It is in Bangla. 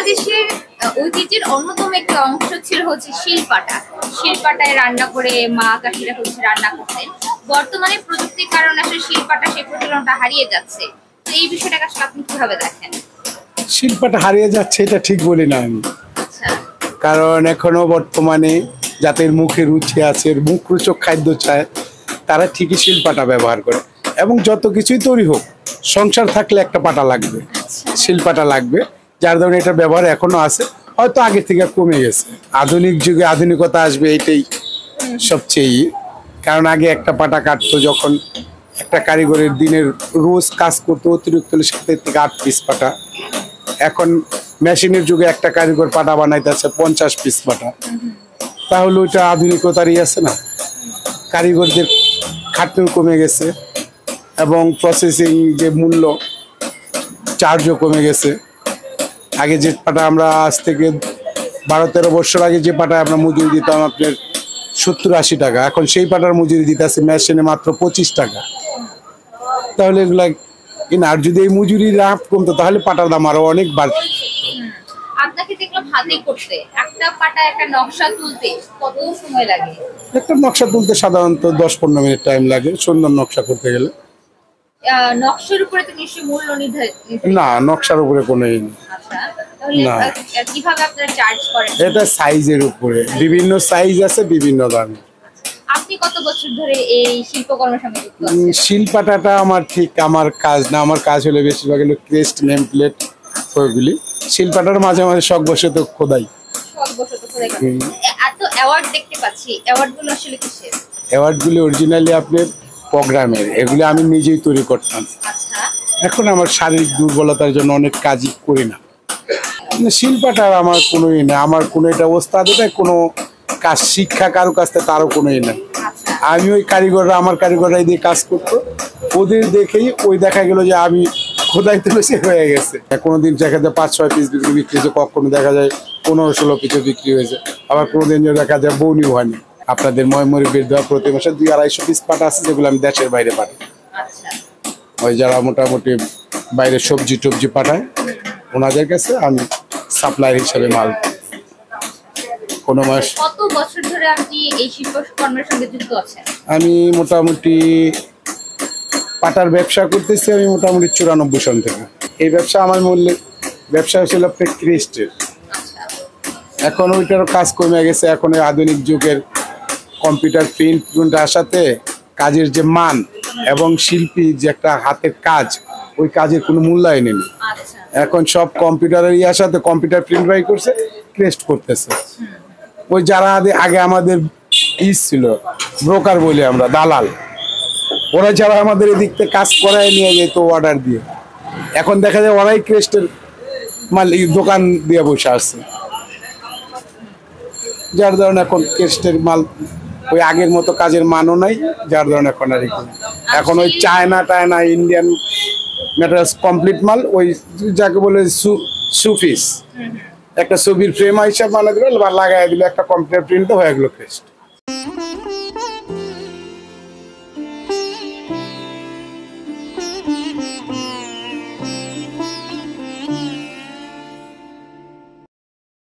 বাংলাদেশের ঐতিহ্যের অন্যতম একটা অংশ ছিল হচ্ছে শিলপাটা। শিলপাটায় রান্না করে মা কাকিরা হচ্ছে রান্না করতেন। বর্তমানে প্রযুক্তির কারণে আসলে শিলপাটা সেই প্রচলনটা হারিয়ে যাচ্ছে। তো এই বিষয়টাকে আসলে আপনি কিভাবে দেখেন? শিল্পটা হারিয়ে যাচ্ছে এটা ঠিক বলি না আমি। আচ্ছা, কারণ এখনো বর্তমানে যাদের মুখে রুচি আছে, মুখরোচক খাদ্য চায়, তারা ঠিকই শিলপাটা ব্যবহার করে। এবং যত কিছুই তৈরি হোক, সংসার থাকলে একটা পাটা লাগবে, শিলপাটা লাগবে। যার ধরনের এটা ব্যবহার এখনো আছে, হয়তো আগে থেকে কমে গেছে। আধুনিক যুগে আধুনিকতা আসবে, এটাই সবচেয়ে কারণ আগে একটা পাটা কাটতো, যখন একটা কারিগরের দিনের রোজ কাজ করতো অতিরিক্ত 7 থেকে 8 পিস পাটা। এখন মেশিনের যুগে একটা কারিগর পাটা বানাইতেছে 50 পিস পাটা। তাহলে ওইটা আধুনিকতারই আছে না? কারিগরদের খাটনিও কমে গেছে এবং প্রসেসিং যে মূল্য, চার্জও কমে গেছে। আগে যে পাটা আমরা আজ থেকে 12-13 বছর আগে যে পাটায় আমরা মজুরি দিতাম আপনার 70-80 টাকা, এখন সেই পাটার মজুরি দিতেছে মেশিনে মাত্র 25 টাকা। তাহলে এগুলা আর যদি এই মজুরি রাত কমতো তাহলে পাটার দাম আরো অনেক বাড়তো। আপনাকে দেখলাম হাতে করতে একটা পাটা একটা নকশা তুলতে কত সময় লাগে? একটা নকশা তুলতে সাধারণত 10-15 মিনিট টাইম লাগে, সুন্দর নকশা করতে গেলে। নকশার উপরে তো নিশ্চয়ই মূল্য নির্ধারিত? না, নকশার উপরে কোনো নেই। আচ্ছা, তাহলে না। কিভাবে আপনারা চার্জ করেন? এটা সাইজের উপরে, বিভিন্ন সাইজ আছে, বিভিন্ন দাম। আপনি কত বছর ধরে এই শিল্পকর্মের সঙ্গে যুক্ত আছেন? শিলপাটাটা আমার ঠিক আমার কাজ না, আমার কাজ হলো বেশিরভাগ হলো ক্রেস্ট, নেম প্লেট, ওইগুলি। শিলপাটার মাঝে মাঝে শখ বসে তো খোদাই। সব বছর তো করে গেছে। এত অ্যাওয়ার্ড দেখতে পাচ্ছি, অ্যাওয়ার্ড গুলো আসলে কিসের? অ্যাওয়ার্ডগুলি অরিজিনালি আপনার প্রোগ্রামের, এগুলি আমি নিজেই তৈরি করতাম। আচ্ছা, এখন আমার শারীরিক দুর্বলতার জন্য অনেক কাজই করি না। শিল্পাটার আমার কোনোই নেই, আমার কোনো এটা ওস্তাদ, এটা কোনো কাজ শিক্ষা কারো কাছ থেকে তারও কোনোই নেই। আচ্ছা, আমি ওই কারিগররা, আমার কারিগররাই দিয়ে কাজ করতো, ওদের দেখেই ওই দেখা গেল যে আমি খোদাই তুলেছে হয়ে গেছে। কোনোদিন দেখা যায় 5-6 পিস বিক্রি হয়েছে, কখনো দেখা যায় 15-16 পিস বিক্রি হয়েছে, আবার কোনোদিন দেখা যায় বউনিও হয়নি। আপনাদের ময়মুরব্বির দেওয়া প্রতি মাসে 200-250 পিস পাটা আছে, যেগুলো আমি দেশের বাইরে পাঠাই। আচ্ছা, ওই যারা মোটামুটি বাইরে সবজি টবজি পাঠায়, ওনাদের কাছে আমি সাপ্লায়ার হিসেবে মাল। কোনো মাস কত বছর ধরে আপনি এই শিল্পকর্মের সঙ্গে যুক্ত আছেন? আমি মোটামুটি পাটার ব্যবসা করতেছি আমি মোটামুটি 94 সন থেকে। এই ব্যবসা আমার ব্যবসা ছিল আপনার ক্রিস্টের। এখন ওইটারও কাজ কমে গেছে। এখন এই আধুনিক যুগের কম্পিউটার প্রিন্ট আসাতে কাজের যে মান এবং শিল্পী যে একটা হাতের কাজ, ওই কাজের কোনো মূল্যায়ন নেই। আচ্ছা, এখন সব কম্পিউটারের আসাতে কম্পিউটার প্রিন্ট বাই করছে, ক্রেস্ট করতেছে। ওই যারা আগে আমাদের ছিল ব্রোকার বলে আমরা, দালাল, ওরা যারা আমাদের এদিক থেকে কাজ করায় নিয়ে যেত অর্ডার দিয়ে, এখন দেখা যায় ওরাই ক্রেস্টের মাল দোকান দিয়ে বসে আসছে। যার ধরনের এখন ক্রেস্টের মাল ওই আগের মতো কাজের মানও নাই, যার ধরনের এখন আর এখন ওই চায়না ইন্ডিয়ান ম্যাটেরিয়ালস কমপ্লিট মাল, ওই যাকে বলে সুফিস, একটা ছবির ফ্রেম হিসাব বানিয়ে দিল বা লাগাই দিল, একটা কম্পিউটার প্রিন্টও হয়ে গেল ক্রেস্ট।